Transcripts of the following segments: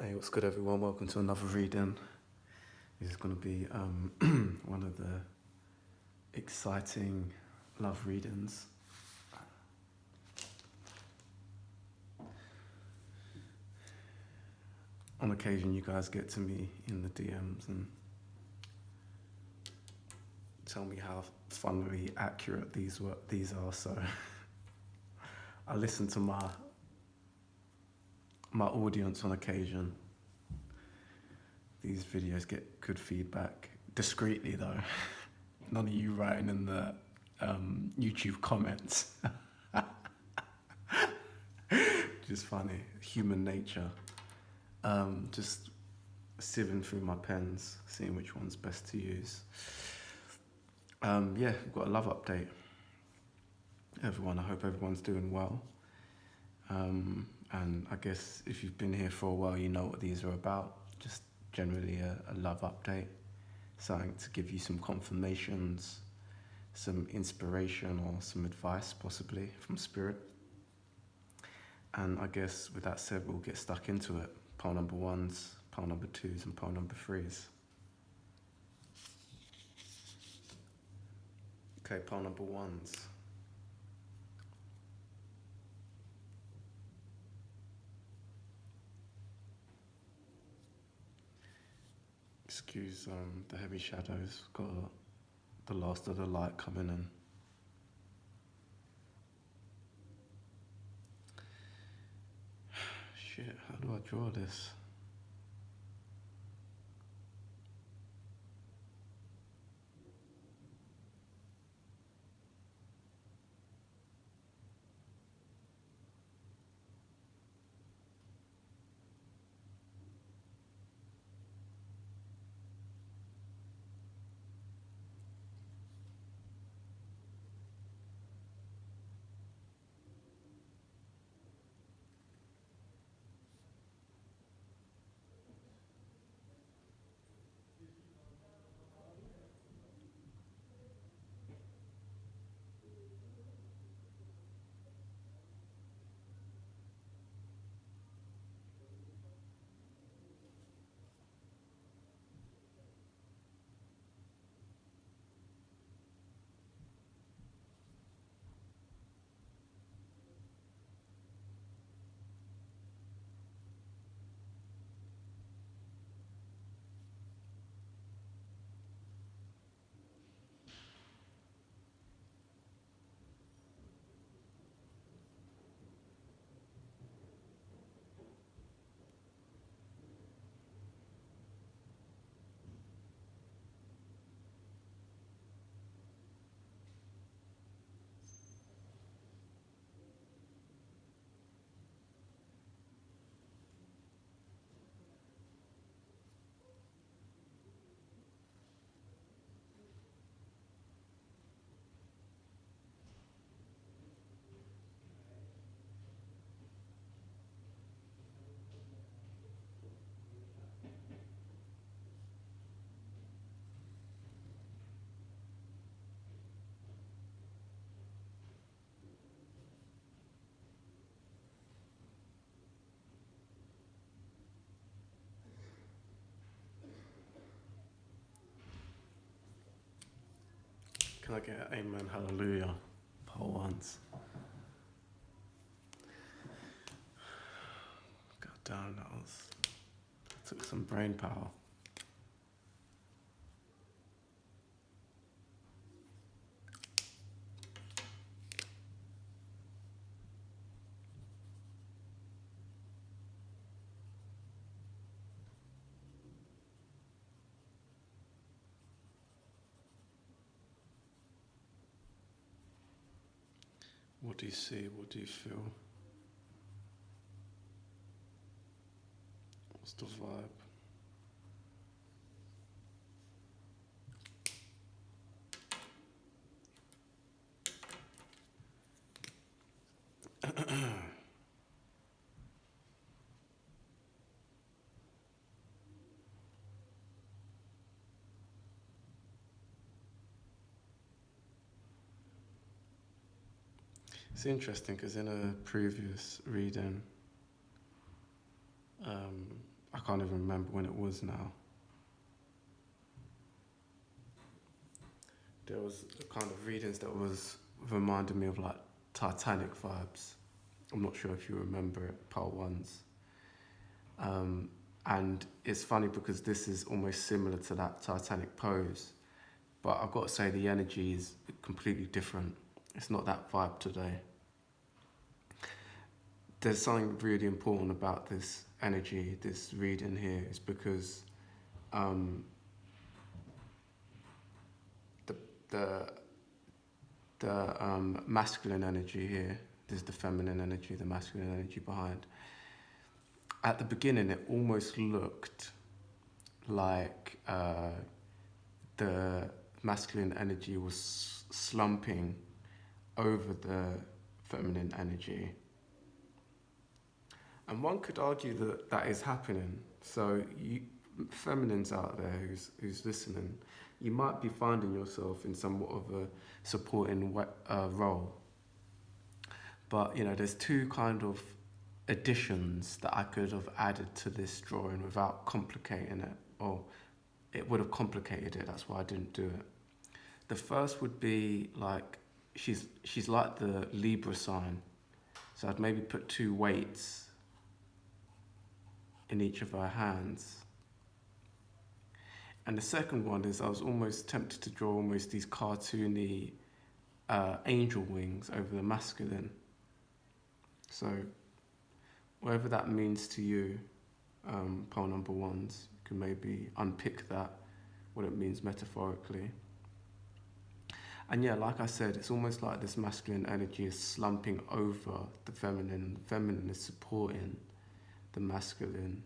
Hey, what's good, everyone? Welcome to another reading. This is going to be one of the exciting love readings. On occasion, you guys get to me in the DMs and tell me how funnily accurate these are. So I listen to my audience on occasion. These videos get good feedback, discreetly though. None of you writing in the YouTube comments. Just funny, human nature. Just sieving through my pens, seeing which one's best to use. We've got a love update. Everyone, I hope everyone's doing well. And I guess if you've been here for a while, you know what these are about. Just generally a love update. Something to give you some confirmations, some inspiration or some advice possibly from spirit. And I guess with that said, we'll get stuck into it. Pile number ones, pile number twos, and pile number threes. Okay, pile number ones. Excuse the heavy shadows. Got the last of the light coming in. Shit, how do I draw this? Can I get amen, hallelujah, pile ones? God damn, took some brain power. What do you see? What do you feel? What's the vibe? It's interesting because in a previous reading, I can't even remember when it was now. There was kind of readings that was reminding me of like Titanic vibes. I'm not sure if you remember it, part ones. And it's funny because this is almost similar to that Titanic pose, but I've got to say the energy is completely different. It's not that vibe today. There's something really important about this energy, this reading here, is because the masculine energy here, there's the feminine energy, the masculine energy behind. At the beginning, it almost looked like the masculine energy was slumping over the feminine energy. And one could argue that that is happening. So you feminines out there who's listening, you might be finding yourself in somewhat of a supporting role. But, you know, there's two kind of additions that I could have added to this drawing without complicating it. Or it would have complicated it, that's why I didn't do it. The first would be like, she's like the Libra sign. So I'd maybe put 2 weights in each of her hands. And the second one is I was almost tempted to draw almost these cartoony angel wings over the masculine. So whatever that means to you, pole number ones, you can maybe unpick that, what it means metaphorically. And yeah, like I said, it's almost like this masculine energy is slumping over the feminine. The feminine is supporting the masculine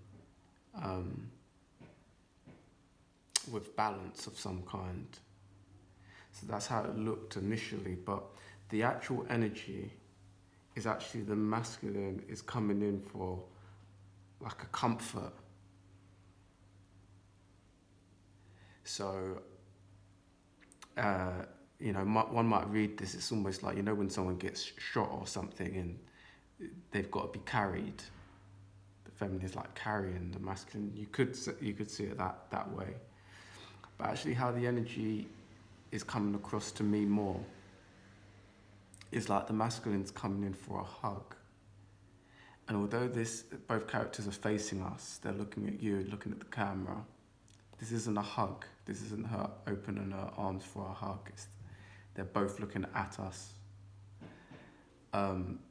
with balance of some kind. So that's how it looked initially, but the actual energy is actually the masculine is coming in for like a comfort. So, you know, one might read this, it's almost like, you know, when someone gets shot or something and they've got to be carried. The feminine is like carrying the masculine. You could see it that way. But actually how the energy is coming across to me more is like the masculine's coming in for a hug. And although both characters are facing us, they're looking at you, looking at the camera, this isn't a hug. This isn't her opening her arms for a hug. They're both looking at us.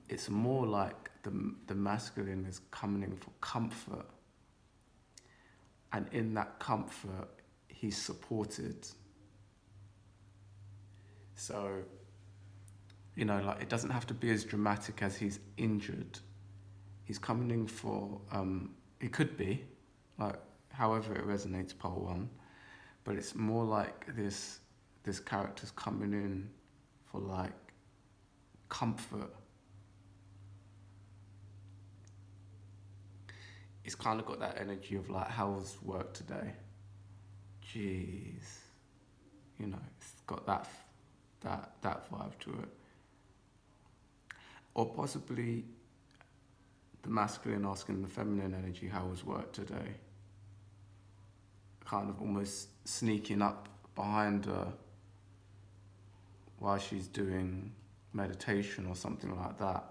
It's more like the masculine is coming in for comfort. And in that comfort, he's supported. So, you know, like it doesn't have to be as dramatic as he's injured. He's coming in for, it could be, like however it resonates, pole one, but it's more like this character's coming in for like comfort. It's kind of got that energy of like, how was work today? Jeez, you know, it's got that vibe to it. Or possibly the masculine asking the feminine energy, how was work today? Kind of almost sneaking up behind her while she's doing meditation or something like that.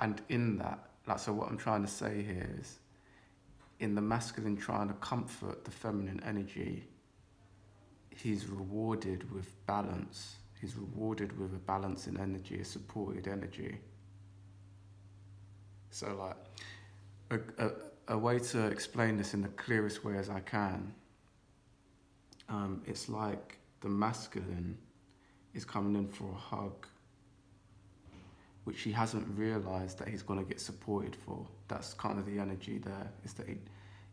And in that, like, so what I'm trying to say here is, in the masculine trying to comfort the feminine energy, he's rewarded with balance. He's rewarded with a balance in energy, a supported energy. So like, a way to explain this in the clearest way as I can, it's like the masculine is coming in for a hug, which he hasn't realised that he's going to get supported for. That's kind of the energy there, is that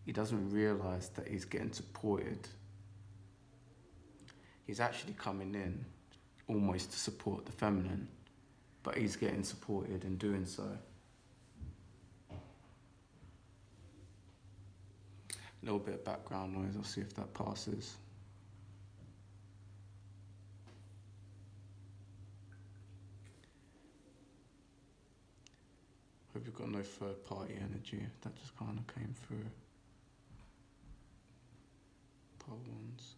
he doesn't realise that he's getting supported. He's actually coming in almost to support the feminine, but he's getting supported in doing so. A little bit of background noise, I'll see if that passes. Hope you've got no third party energy, that just kind of came through. pole ones.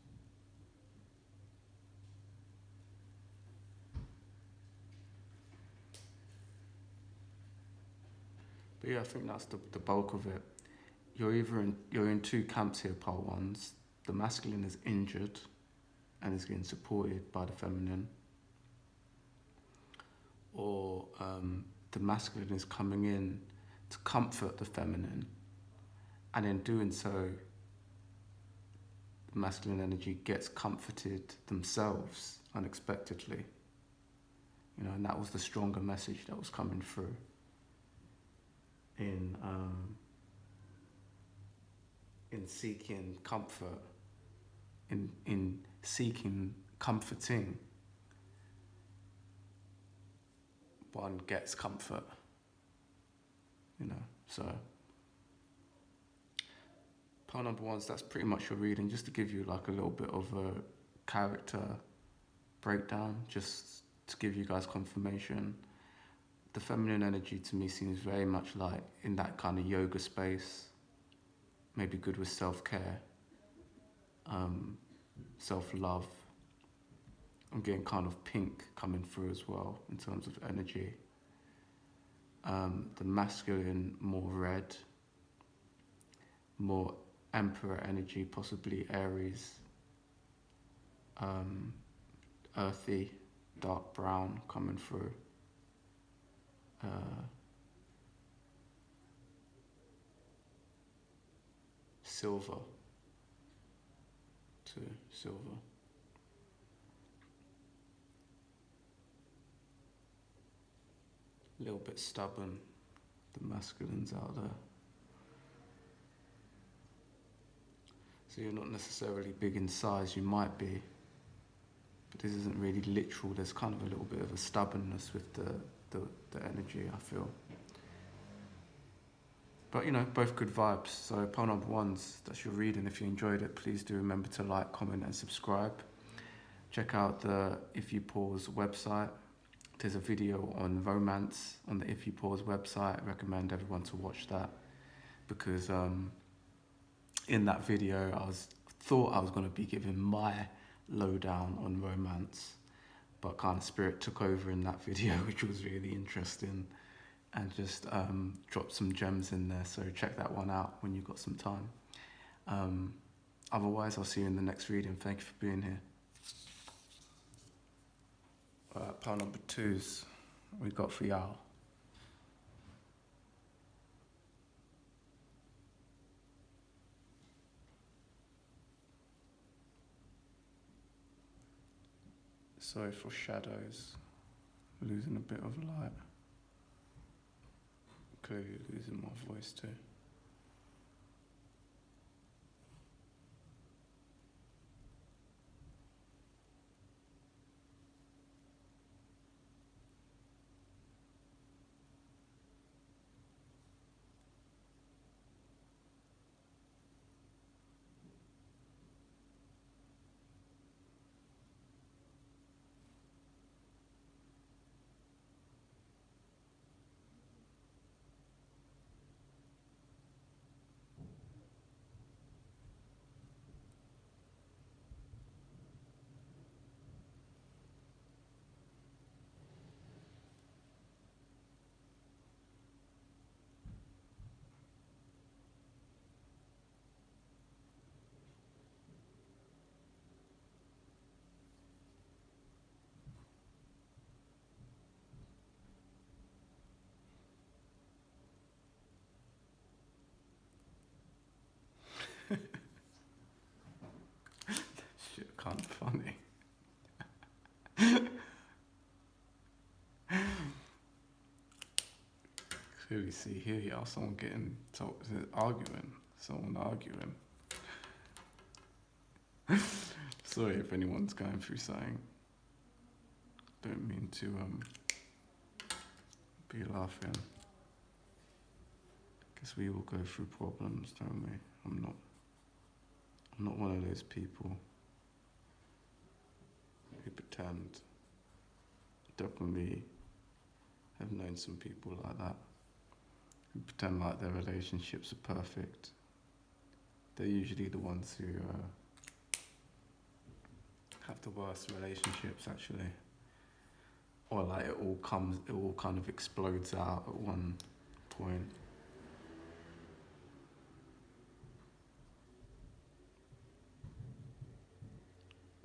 But yeah, I think that's the bulk of it. You're in two camps here, pole ones. The masculine is injured and is getting supported by the feminine, or the masculine is coming in to comfort the feminine, and in doing so, the masculine energy gets comforted themselves unexpectedly. And that was the stronger message that was coming through in seeking comfort, in seeking comforting. One gets comfort, so pole number one, that's pretty much your reading, just to give you like a little bit of a character breakdown, just to give you guys confirmation. The feminine energy to me seems very much like in that kind of yoga space, maybe good with self-care, self-love. I'm getting kind of pink coming through as well in terms of energy. The masculine, more red, more emperor energy, possibly Aries. Earthy, dark brown coming through. Silver, too, silver. A little bit stubborn, the masculines out there. So you're not necessarily big in size, you might be, but this isn't really literal. There's kind of a little bit of a stubbornness with the energy, I feel. But both good vibes. So pole number ones, that's your reading. If you enjoyed it, please do remember to like, comment and subscribe. Check out the If You Pause website. There's a video on romance on the If You Pause website. I recommend everyone to watch that, because in that video I thought I was going to be giving my lowdown on romance, but kind of spirit took over in that video, which was really interesting, and just dropped some gems in there. So check that one out when you've got some time. Otherwise, I'll see you in the next reading. Thank you for being here. Pile number 2's we got for y'all. Sorry for shadows, losing a bit of light. Clearly losing my voice too. Shit, kind of funny. Clearly see here, y'all, someone arguing. Someone arguing. Sorry if anyone's going through something. Don't mean to be laughing. Guess we all go through problems, don't we? I'm not one of those people who pretend. Definitely have known some people like that, who pretend like their relationships are perfect. They're usually the ones who have the worst relationships actually, or like it all kind of explodes out at one point.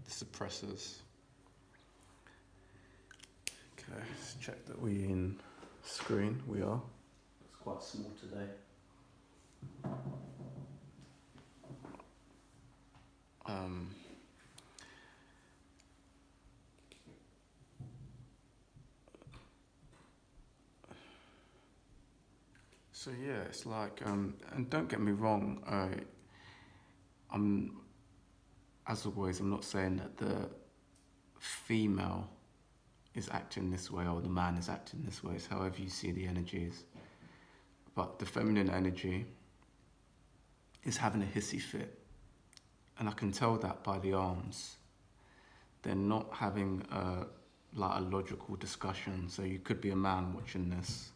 The suppressors. Okay, let's check that we in screen. We are. It's quite small today. Um, so yeah, it's like, and don't get me wrong, I'm, as always, I'm not saying that the female is acting this way or the man is acting this way. It's however you see the energies. But the feminine energy is having a hissy fit. And I can tell that by the arms. They're not having like a logical discussion. So you could be a man watching this,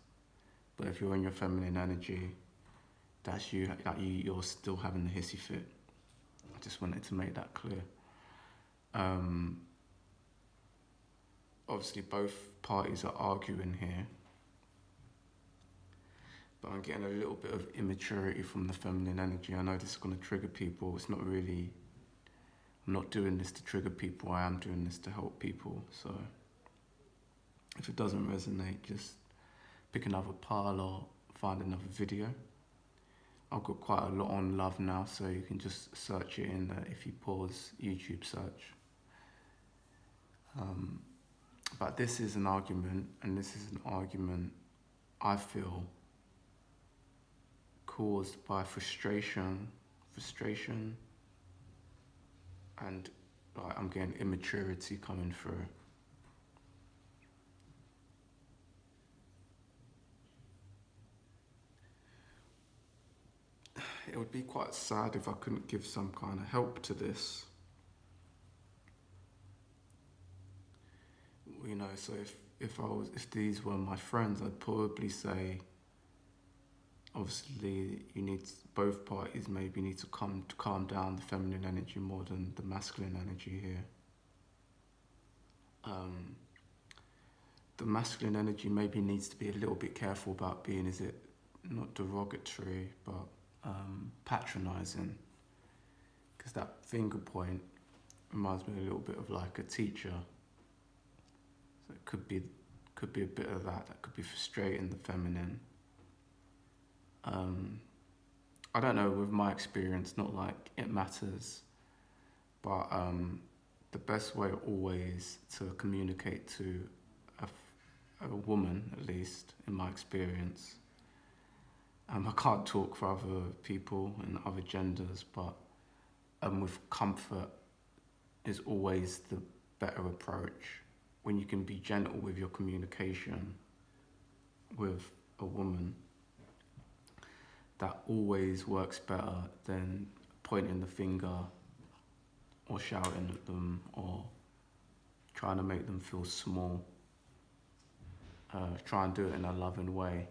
but if you're in your feminine energy, that's you. Like you're still having the hissy fit. I just wanted to make that clear. Obviously, both parties are arguing here, but I'm getting a little bit of immaturity from the feminine energy. I know this is going to trigger people. It's not really. I'm not doing this to trigger people. I am doing this to help people. So if it doesn't resonate, just pick another pile or find another video. I've got quite a lot on love now, so you can just search it in if you pause YouTube search. But this is an argument, and this is an argument I feel caused by frustration, and like, I'm getting immaturity coming through. It would be quite sad if I couldn't give some kind of help to this. You know, so if these were my friends, I'd probably say, obviously, both parties maybe need to calm down the feminine energy more than the masculine energy here. The masculine energy maybe needs to be a little bit careful about being, is it not derogatory, but patronizing, because that finger point reminds me a little bit of like a teacher. So it could be a bit of that. That could be frustrating the feminine. I don't know, with my experience, not like it matters, but the best way always to communicate to a woman, at least in my experience, I can't talk for other people and other genders, but with comfort is always the better approach. When you can be gentle with your communication with a woman, that always works better than pointing the finger or shouting at them or trying to make them feel small. Try and do it in a loving way.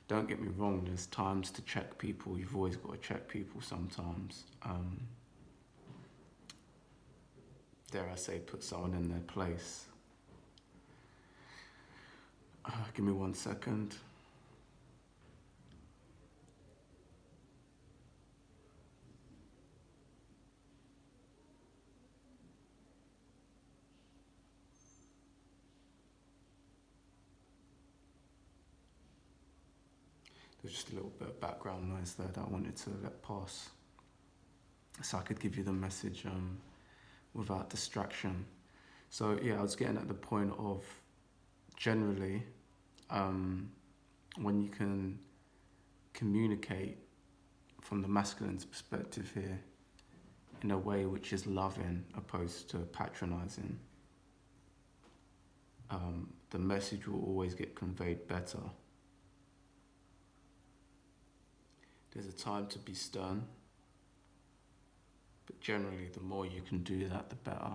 Don't get me wrong, there's times to check people. You've always got to check people sometimes. Dare I say, put someone in their place. Give me 1 second. There's just a little bit of background noise there that I wanted to let pass, so I could give you the message without distraction. So yeah, I was getting at the point of, generally, when you can communicate from the masculine's perspective here in a way which is loving opposed to patronizing, the message will always get conveyed better. There's a time to be stern, but generally the more you can do that, the better.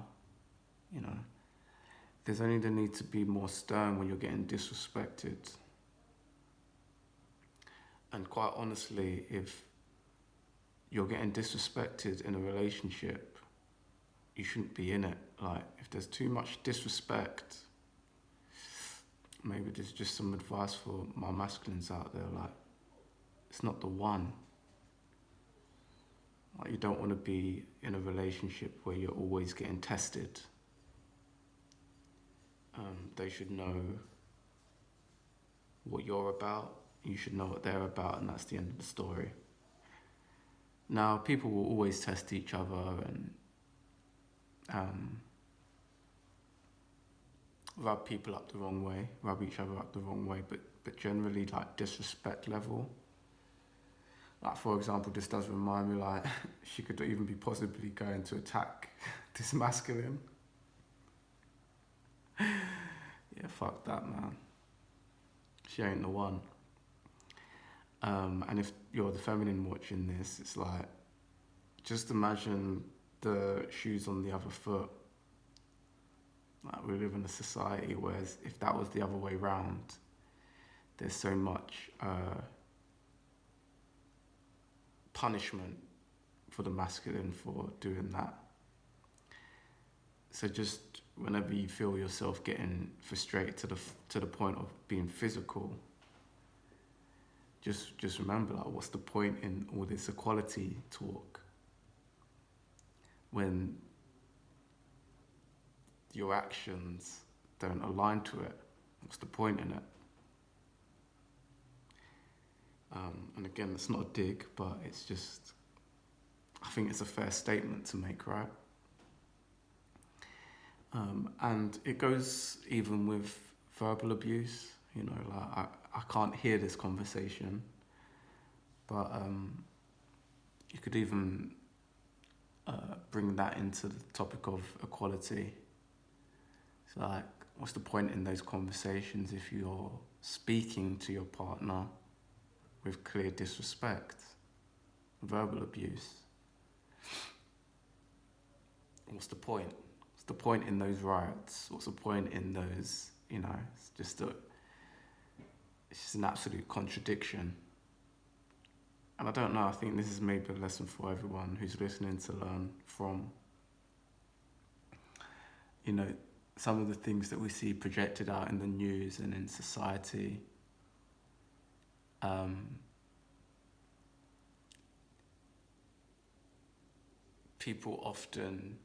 You know, there's only the need to be more stern when you're getting disrespected. And quite honestly, if you're getting disrespected in a relationship, you shouldn't be in it. Like, if there's too much disrespect, maybe there's just some advice for my masculines out there. Like, it's not the one. Like, you don't want to be in a relationship where you're always getting tested. They should know what you're about. You should know what they're about, and that's the end of the story. Now, people will always test each other and rub people up the wrong way, rub each other up the wrong way, but generally, like, disrespect level. Like, for example, this does remind me, like, she could even be possibly going to attack this masculine. Yeah, fuck that, man. She ain't the one. And if you're the feminine watching this, it's like, just imagine the shoes on the other foot. Like, we live in a society where if that was the other way round, there's so much punishment for the masculine for doing that. So just whenever you feel yourself getting frustrated to the point of being physical, just remember, like, what's the point in all this equality talk when your actions don't align to it? What's the point in it? And again, it's not a dig, but it's just, I think it's a fair statement to make, right? And it goes even with verbal abuse. You know, like, I can't hear this conversation, but you could even bring that into the topic of equality. So, like, what's the point in those conversations if you're speaking to your partner with clear disrespect, verbal abuse? What's the point? What's the point in those riots? What's the point in those, you know, it's just an absolute contradiction. And I don't know, I think this is maybe a lesson for everyone who's listening to learn from. You know, some of the things that we see projected out in the news and in society, people often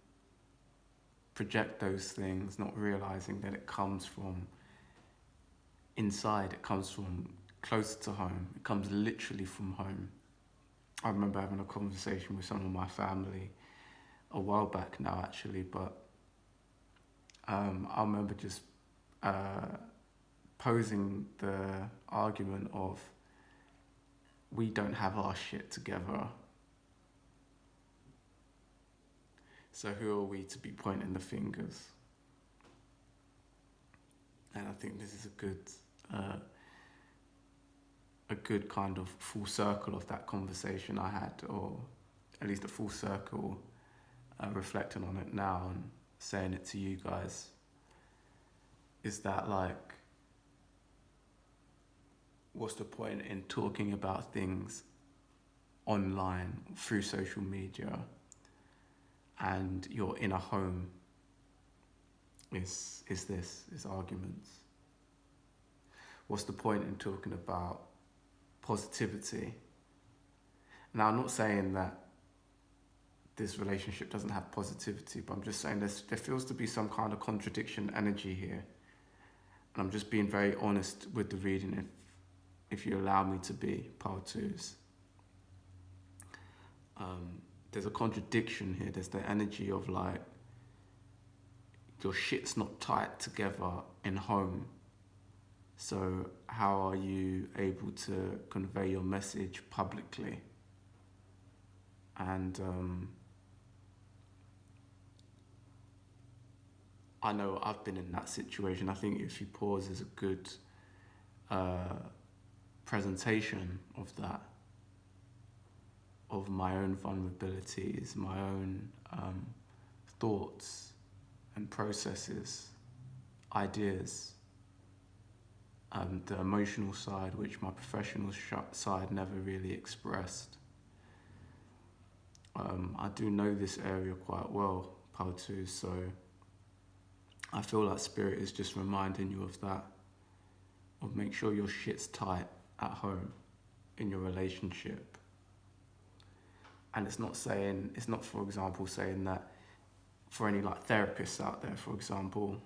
project those things, not realizing that it comes from inside, it comes from closer to home, it comes literally from home. I remember having a conversation with some of my family a while back now, actually, but I remember just posing the argument of, we don't have our shit together. So who are we to be pointing the fingers? And I think this is a good kind of full circle of that conversation I had, or at least a full circle reflecting on it now and saying it to you guys, is that, like, what's the point in talking about things online through social media and your inner home is arguments? What's the point in talking about positivity? Now, I'm not saying that this relationship doesn't have positivity, but I'm just saying there feels to be some kind of contradiction energy here. And I'm just being very honest with the reading, if you allow me to be, part twos. There's a contradiction here. There's the energy of, like, your shit's not tight together in home. So how are you able to convey your message publicly? And I know I've been in that situation. I think If You Pause is a good presentation of that, of my own vulnerabilities, my own thoughts and processes, ideas, the emotional side, which my professional side never really expressed. I do know this area quite well, pile 2. So I feel like Spirit is just reminding you of that, of make sure your shit's tight at home in your relationship. And it's not, for example, saying that for any like therapists out there, for example,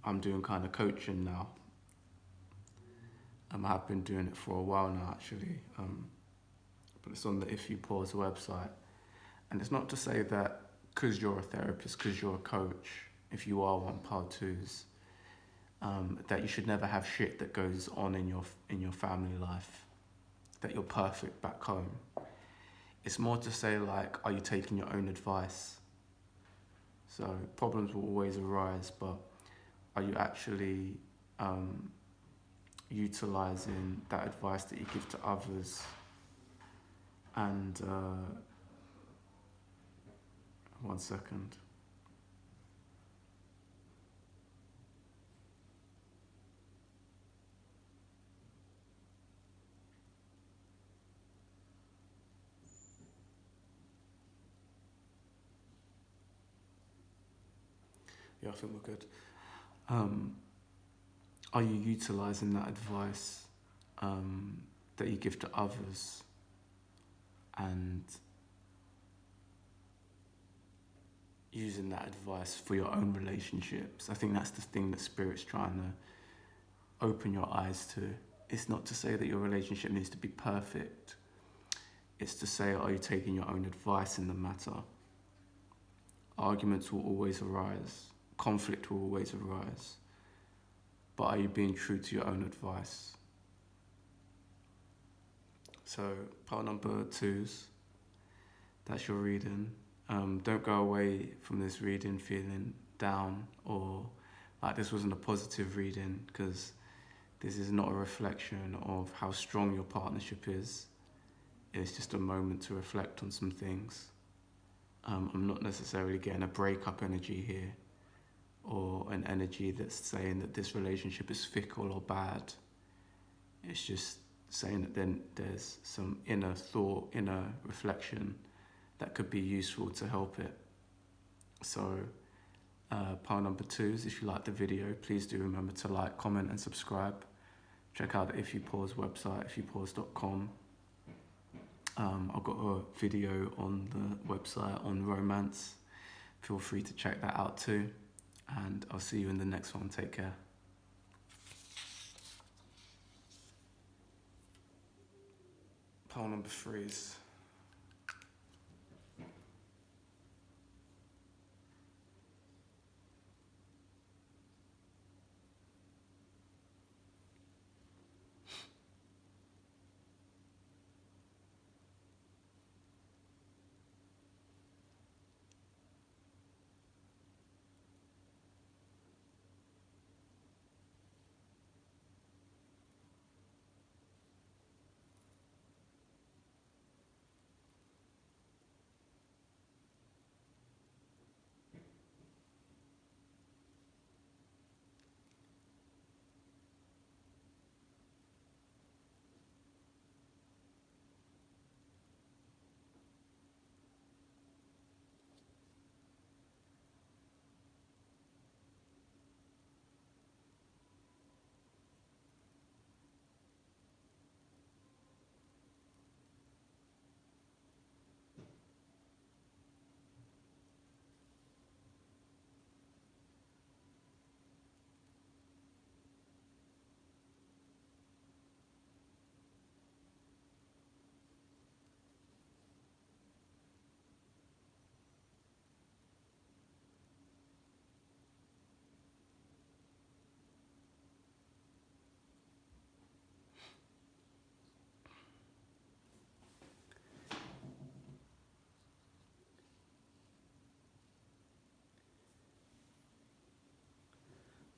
I'm doing kind of coaching now. I've been doing it for a while now, actually. But it's on the If You Pause website. And it's not to say that because you're a therapist, because you're a coach, if you are one, pile 2s, that you should never have shit that goes on in your family life, that you're perfect back home. It's more to say, like, are you taking your own advice? So problems will always arise, but are you actually utilizing that advice that you give to others? And one second. Yeah, I think we're good. Are you utilizing that advice that you give to others, and using that advice for your own relationships? I think that's the thing that Spirit's trying to open your eyes to. It's not to say that your relationship needs to be perfect. It's to say, are you taking your own advice in the matter? Arguments will always arise. Conflict will always arise. But are you being true to your own advice? So, pile number 2s, that's your reading. Don't go away from this reading feeling down or like this wasn't a positive reading, because this is not a reflection of how strong your partnership is. It's just a moment to reflect on some things. I'm not necessarily getting a breakup energy here, or an energy that's saying that this relationship is fickle or bad. It's just saying that then there's some inner thought, inner reflection that could be useful to help it. So pile number 2s, if you like the video, please do remember to like, comment and subscribe. Check out the If You Pause website, ifyoupause.com. I've got a video on the website on romance. Feel free to check that out too. And I'll see you in the next one. Take care. Pile number 3s.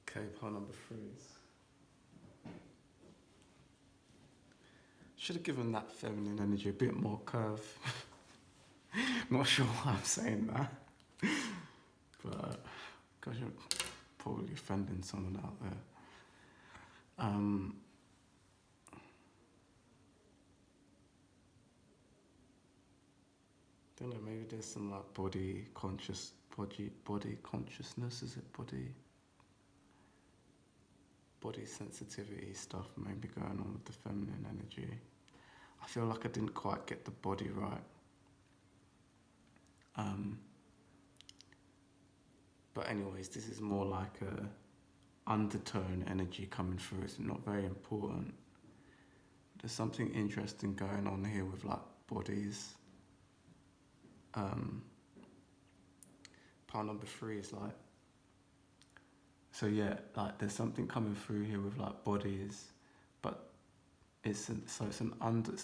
Okay, pile number 3s. Should have given that feminine energy a bit more curve. Not sure why I'm saying that. But, gosh, you're probably offending someone out there. Don't know, maybe there's some like body consciousness, is it body sensitivity stuff maybe going on with the feminine energy. I feel like I didn't quite get the body right. But anyways, this is more like a undertone energy coming through. It's not very important. There's something interesting going on here with like bodies. Part number 3 is like, so yeah, like there's something coming through here with like bodies, but it's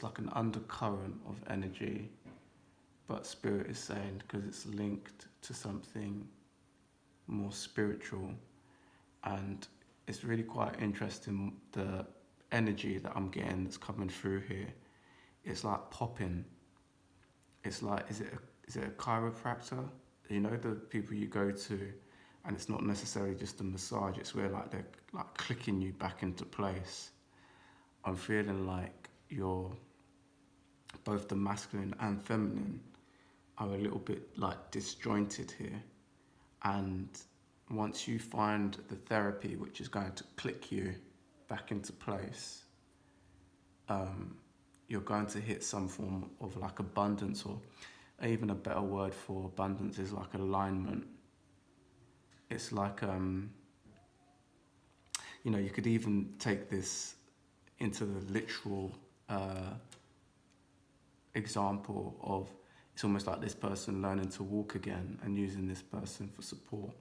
like an undercurrent of energy, but spirit is saying because it's linked to something more spiritual, and it's really quite interesting the energy that I'm getting that's coming through here. It's like popping. It's like, is it a chiropractor? You know, the people you go to, and it's not necessarily just a massage. It's where like they're like clicking you back into place. I'm feeling like both the masculine and feminine are a little bit like disjointed here. And once you find the therapy which is going to click you back into place, you're going to hit some form of like abundance, or even a better word for abundance is like alignment. It's like, you could even take this into the literal example of, it's almost like this person learning to walk again and using this person for support.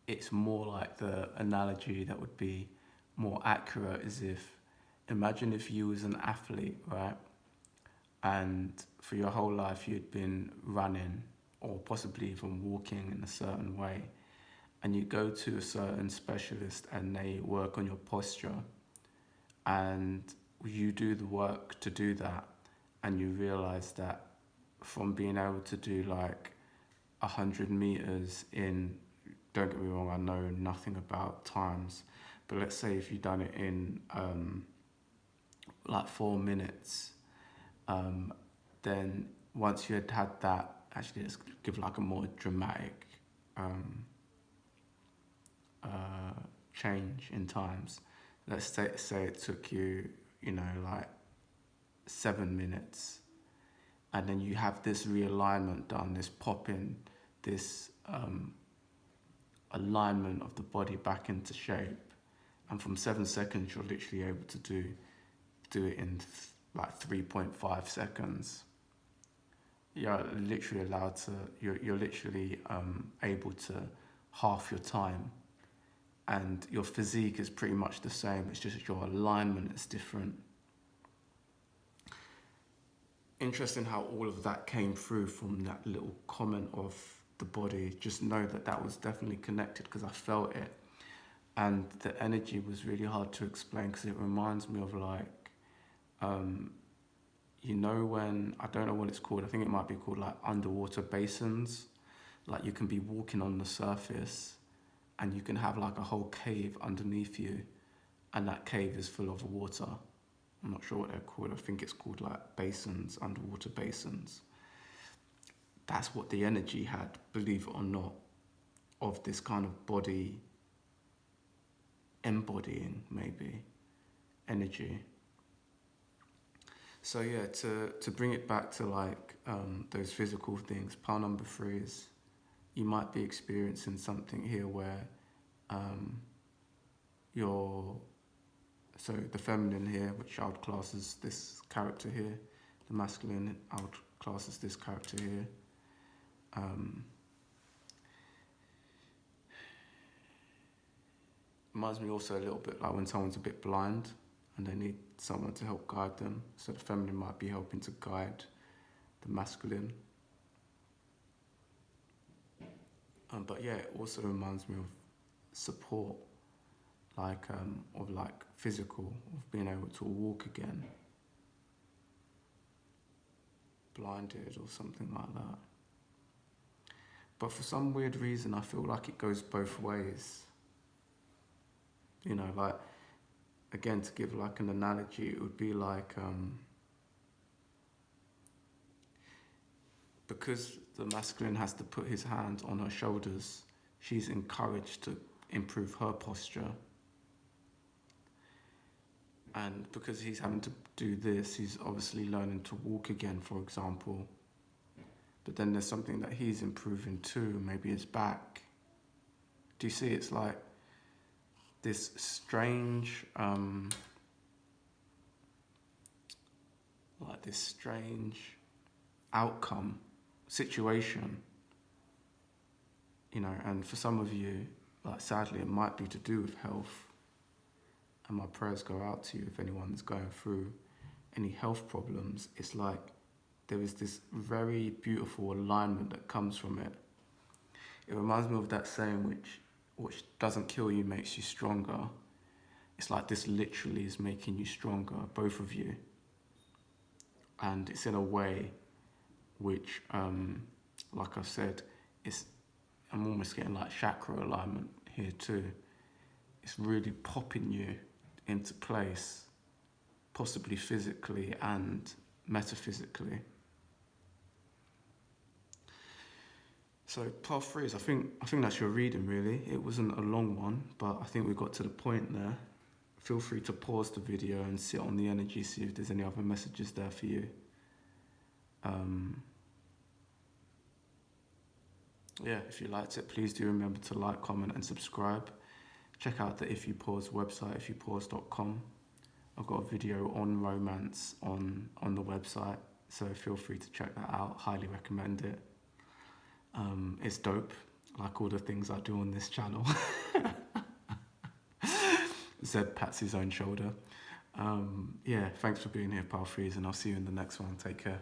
It's more like the analogy that would be more accurate is imagine if you was an athlete, right? And for your whole life you'd been running or possibly even walking in a certain way, and you go to a certain specialist and they work on your posture, and you do the work to do that, and you realize that from being able to do like 100 meters in, don't get me wrong, I know nothing about times, but let's say if you've done it in like 4 minutes, then once you had that, actually let's give like a more dramatic change in times. Let's say it took you, like 7 minutes, and then you have this realignment done, this popping, this alignment of the body back into shape, and from 7 seconds you're literally able to do it in like 3.5 seconds. You're literally you're literally able to half your time, and your physique is pretty much the same. It's just your alignment is different. Interesting how all of that came through from that little comment of the body. Just know that was definitely connected because I felt it, and the energy was really hard to explain because it reminds me of like, when, I don't know what it's called, I think it might be called like underwater basins. Like you can be walking on the surface and you can have like a whole cave underneath you, and that cave is full of water. I'm not sure what they're called. I think it's called like basins, underwater basins. That's what the energy had, believe it or not, of this kind of body embodying maybe energy. So yeah, to bring it back to like those physical things, pile number 3 is you might be experiencing something here where so the feminine here, which I would class as this character here, the masculine I would class as this character here. Reminds me also a little bit like when someone's a bit blind and they need someone to help guide them. So the feminine might be helping to guide the masculine. But yeah, it also reminds me of support, like of like physical, of being able to walk again, blinded or something like that. But for some weird reason, I feel like it goes both ways. Like, again, to give like an analogy, it would be like because the masculine has to put his hand on her shoulders, she's encouraged to improve her posture. And because he's having to do this, he's obviously learning to walk again, for example. But then there's something that he's improving too, maybe his back. Do you see? It's like this strange, outcome, situation, you know, and for some of you, like sadly, it might be to do with health. And my prayers go out to you if anyone's going through any health problems. It's like there is this very beautiful alignment that comes from it. It reminds me of that saying, which doesn't kill you makes you stronger. It's like this literally is making you stronger, both of you. And it's in a way which, like I've said, I'm almost getting like chakra alignment here too. It's really popping you into place, possibly physically and metaphysically. So part 3 is, I think that's your reading really. It wasn't a long one, but I think we got to the point there. Feel free to pause the video and sit on the energy, see if there's any other messages there for you. Yeah, if you liked it, please do remember to like, comment and subscribe. Check out the If You Pause website, ifyoupause.com. I've got a video on romance on the website, so feel free to check that out. Highly recommend it. It's dope, like all the things I do on this channel. Zed pats his own shoulder. Yeah, thanks for being here, pal Freeze, and I'll see you in the next one. Take care.